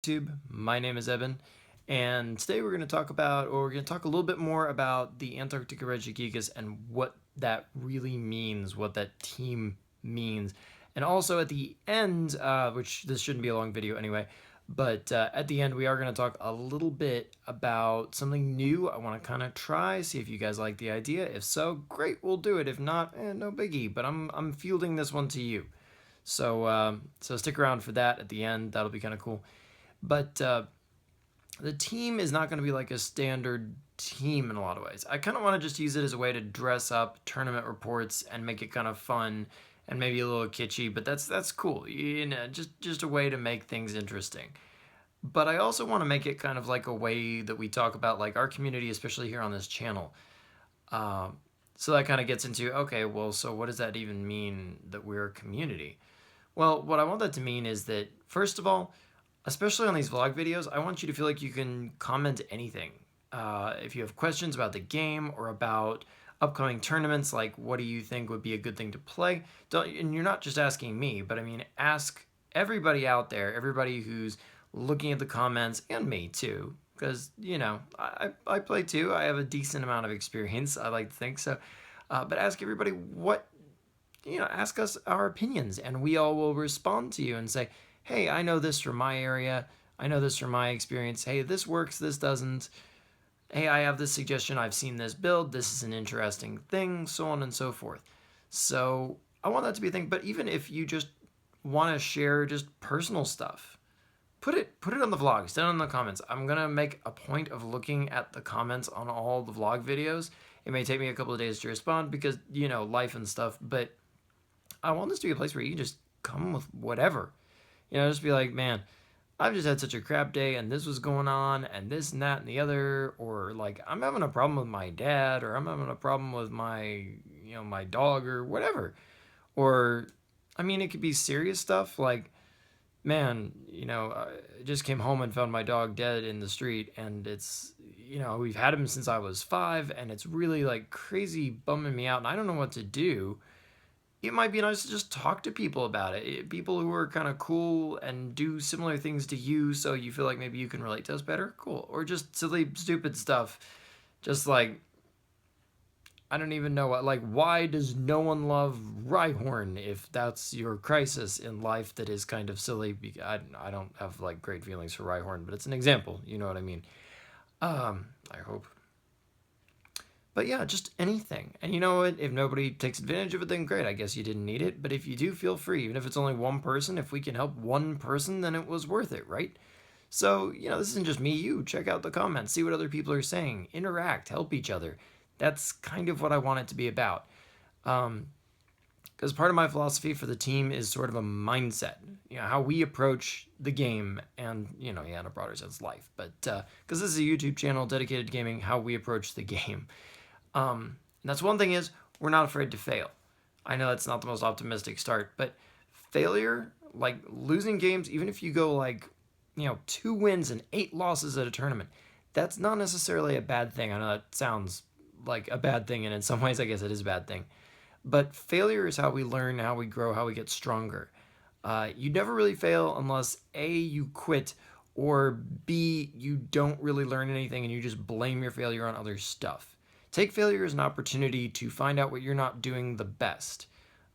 YouTube. My name is Evan, and today we're going to talk about, or we're going to talk a little bit more about the Antarctica Regigigas and what that really means, what that team means. And also at the end, which this shouldn't be a long video anyway, but at the end we are going to talk a little bit about something new I want to kind of try, see if you guys like the idea. If so, great, we'll do it. If not, no biggie, but I'm fielding this one to you. So stick around for that at the end. That'll be kind of cool. But the team is not going to be like a standard team in a lot of ways. I kind of want to just use it as a way to dress up tournament reports and make it kind of fun and maybe a little kitschy, but that's cool. You know, just a way to make things interesting. But I also want to make it kind of like a way that we talk about like our community, especially here on this channel. So that kind of gets into, okay, well, so what does that even mean that we're a community? Well, what I want that to mean is that, first of all, especially on these vlog videos, I want you to feel like you can comment anything. If you have questions about the game or about upcoming tournaments, like what do you think would be a good thing to play? And you're not just asking me, but I mean, ask everybody out there, everybody who's looking at the comments, and me too, because, you know, I play too. I have a decent amount of experience, I like to think so. But ask everybody ask us our opinions, and we all will respond to you and say, hey, I know this from my area. I know this from my experience. Hey, this works, this doesn't. Hey, I have this suggestion. I've seen this build. This is an interesting thing, so on and so forth. So I want that to be a thing. But even if you just want to share just personal stuff, put it on the vlogs, down in the comments. I'm going to make a point of looking at the comments on all the vlog videos. It may take me a couple of days to respond because, you know, life and stuff. But I want this to be a place where you can just come with whatever. You know, just be like, man, I've just had such a crap day and this was going on and this and that and the other. Or like, I'm having a problem with my dad, or I'm having a problem with my, my dog or whatever. Or, I mean, it could be serious stuff like, man, I just came home and found my dog dead in the street, and it's, we've had him since I was 5, and it's really like crazy bumming me out and I don't know what to do. It might be nice to just talk to people about it. People who are kind of cool and do similar things to you, so you feel like maybe you can relate to us better. Cool. Or just silly, stupid stuff. Just like, I don't even know what, like, why does no one love Rhyhorn if that's your crisis in life that is kind of silly? I don't have, like, great feelings for Rhyhorn, but it's an example. You know what I mean? I hope. But yeah, just anything. And you know what? If nobody takes advantage of it, then great. I guess you didn't need it. But if you do, feel free. Even if it's only one person, if we can help one person, then it was worth it, right? So, this isn't just me, you. Check out the comments. See what other people are saying. Interact. Help each other. That's kind of what I want it to be about. Because part of my philosophy for the team is sort of a mindset. How we approach the game and, in a broader sense, life. But because this is a YouTube channel dedicated to gaming, how we approach the game. And that's one thing is we're not afraid to fail. I know that's not the most optimistic start, but failure, like losing games, even if you go like, 2 wins and 8 losses at a tournament, that's not necessarily a bad thing. I know that sounds like a bad thing, and in some ways I guess it is a bad thing. But failure is how we learn, how we grow, how we get stronger. You never really fail unless A, you quit, or B, you don't really learn anything and you just blame your failure on other stuff. Take failure as an opportunity to find out what you're not doing the best.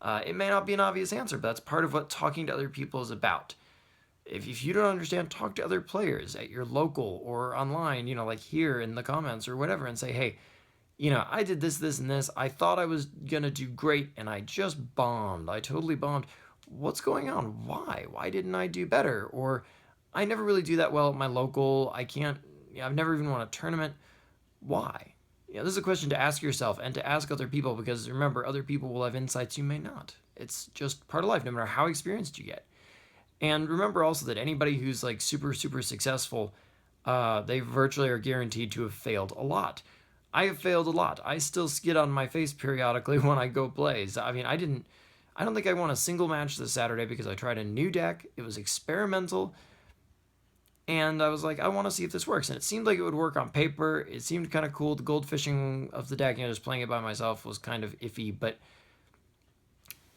It may not be an obvious answer, but that's part of what talking to other people is about. If you don't understand, talk to other players at your local or online, like here in the comments or whatever, and say, hey, I did this, this, and this. I thought I was going to do great, and I just bombed. I totally bombed. What's going on? Why? Why didn't I do better? Or I never really do that well at my local. I've never even won a tournament. Why? This is a question to ask yourself and to ask other people, because remember, other people will have insights you may not. It's just part of life, no matter how experienced you get. And remember also that anybody who's like super, super successful, they virtually are guaranteed to have failed a lot. I have failed a lot. I still skid on my face periodically when I go play. I mean, I don't think I won a single match this Saturday because I tried a new deck. It was experimental. And I was like, I want to see if this works. And it seemed like it would work on paper. It seemed kind of cool. The goldfishing of the deck, just playing it by myself was kind of iffy. But,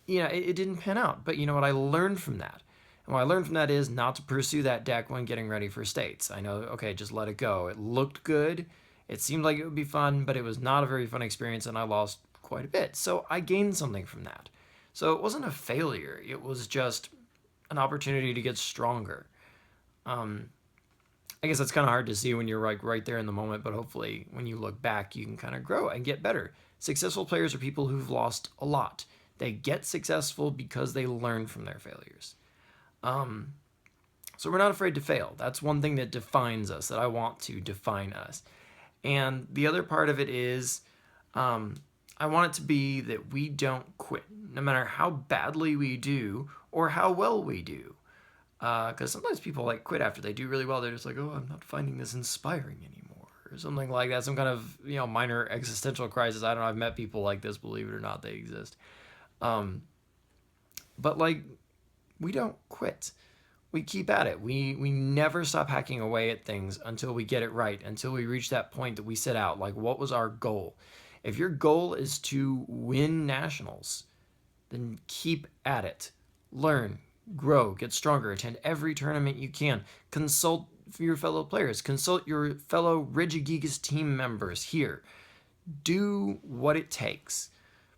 it didn't pan out. But you know what? I learned from that. And what I learned from that is not to pursue that deck when getting ready for states. I know, okay, just let it go. It looked good. It seemed like it would be fun, but it was not a very fun experience, and I lost quite a bit. So I gained something from that. So it wasn't a failure. It was just an opportunity to get stronger. I guess that's kind of hard to see when you're like right there in the moment, but hopefully when you look back, you can kind of grow and get better. Successful players are people who've lost a lot. They get successful because they learn from their failures. So we're not afraid to fail. That's one thing that defines us, that I want to define us. And the other part of it is I want it to be that we don't quit, no matter how badly we do or how well we do. Because sometimes people like quit after they do really well. They're just like, oh, I'm not finding this inspiring anymore, or something like that. Some kind of minor existential crisis. I don't know. I've met people like this. Believe it or not, they exist. But like, we don't quit. We keep at it. We never stop hacking away at things until we get it right. Until we reach that point that we set out. Like, what was our goal? If your goal is to win nationals, then keep at it. Learn, grow, get stronger, attend every tournament you can. Consult your fellow players. Consult your fellow Regigigas team members here. Do what it takes.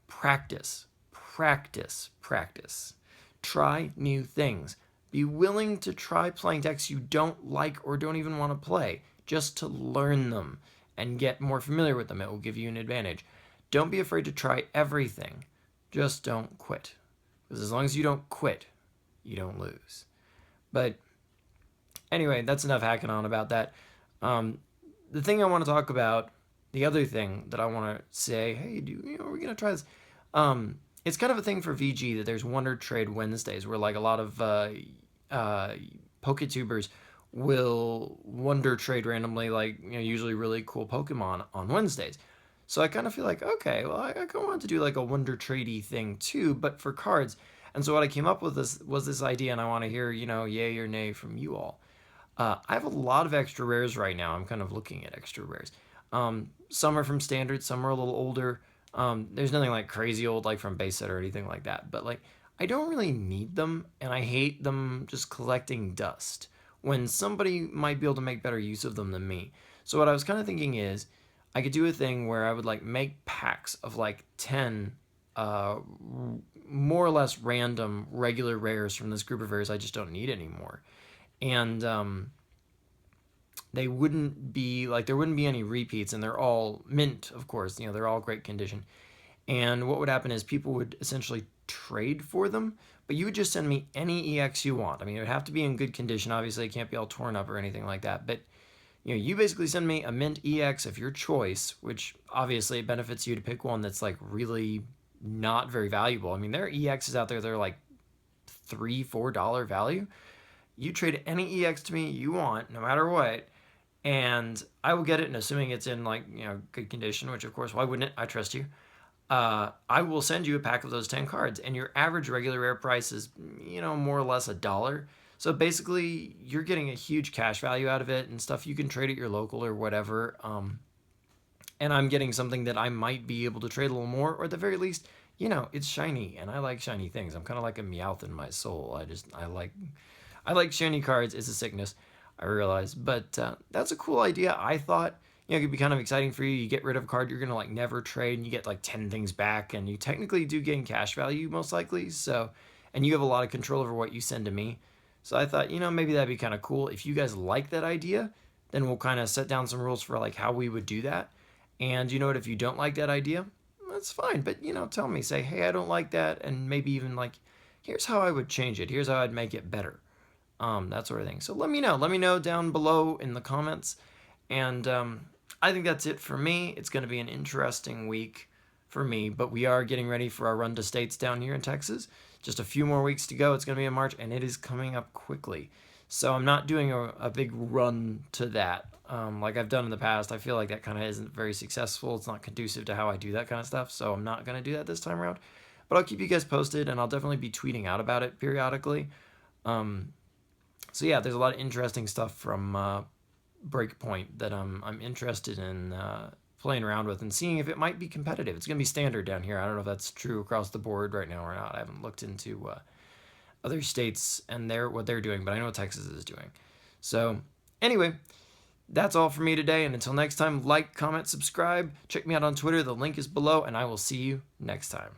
Practice, practice, practice. Try new things. Be willing to try playing decks you don't like or don't even want to play, just to learn them and get more familiar with them. It will give you an advantage. Don't be afraid to try everything. Just don't quit. Because as long as you don't quit, you don't lose. But anyway, that's enough hacking on about that. The thing I want to talk about, the other thing that I want to say, hey, we're going to try this. It's kind of a thing for VG that there's Wonder Trade Wednesdays where like a lot of PokeTubers will Wonder Trade randomly, like usually really cool Pokemon on Wednesdays. So I kind of feel like, okay, well, I kind of want to do like a Wonder Tradey thing too, but for cards. And so what I came up with was this idea, and I want to hear, yay or nay from you all. I have a lot of extra rares right now. I'm kind of looking at extra rares. Some are from standard, some are a little older. There's nothing like crazy old like from base set or anything like that. But like, I don't really need them, and I hate them just collecting dust when somebody might be able to make better use of them than me. So what I was kind of thinking is, I could do a thing where I would like make packs of like 10 more or less random regular rares from this group of rares I just don't need anymore. And they wouldn't be like, there wouldn't be any repeats, and they're all mint, of course, they're all great condition. And what would happen is people would essentially trade for them, but you would just send me any EX you want. I mean, it would have to be in good condition. Obviously, it can't be all torn up or anything like that, but you basically send me a mint EX of your choice, which obviously it benefits you to pick one that's like really not very valuable. I mean, there are EXs out there that are like $3-4 value. You trade any EX to me you want, no matter what, and I will get it. And assuming it's in like good condition, which of course, why wouldn't it? I trust you. I will send you a pack of those 10 cards, and your average regular rare price is more or less $1. So basically, you're getting a huge cash value out of it and stuff you can trade at your local or whatever. And I'm getting something that I might be able to trade a little more, or at the very least, it's shiny, and I like shiny things. I'm kind of like a Meowth in my soul. I like shiny cards. It's a sickness, I realize. But that's a cool idea. I thought, it could be kind of exciting for you. You get rid of a card you're going to like never trade, and you get like 10 things back, and you technically do gain cash value most likely. So, and you have a lot of control over what you send to me. So I thought, maybe that'd be kind of cool. If you guys like that idea, then we'll kind of set down some rules for like how we would do that. And if you don't like that idea, that's fine. But, tell me, say, hey, I don't like that. And maybe even like, here's how I would change it. Here's how I'd make it better. That sort of thing. So let me know. Let me know down below in the comments. And I think that's it for me. It's going to be an interesting week for me, but we are getting ready for our run to states down here in Texas. Just a few more weeks to go. It's going to be in March, and it is coming up quickly. So I'm not doing a big run to that like I've done in the past. I feel like that kind of isn't very successful. It's not conducive to how I do that kind of stuff, so I'm not going to do that this time around. But I'll keep you guys posted, and I'll definitely be tweeting out about it periodically. So yeah, there's a lot of interesting stuff from Breakpoint that I'm interested in playing around with and seeing if it might be competitive. It's going to be standard down here. I don't know if that's true across the board right now or not. I haven't looked into other states and what they're doing, but I know what Texas is doing. So anyway, that's all for me today, and until next time, like, comment, subscribe, check me out on Twitter, the link is below, and I will see you next time.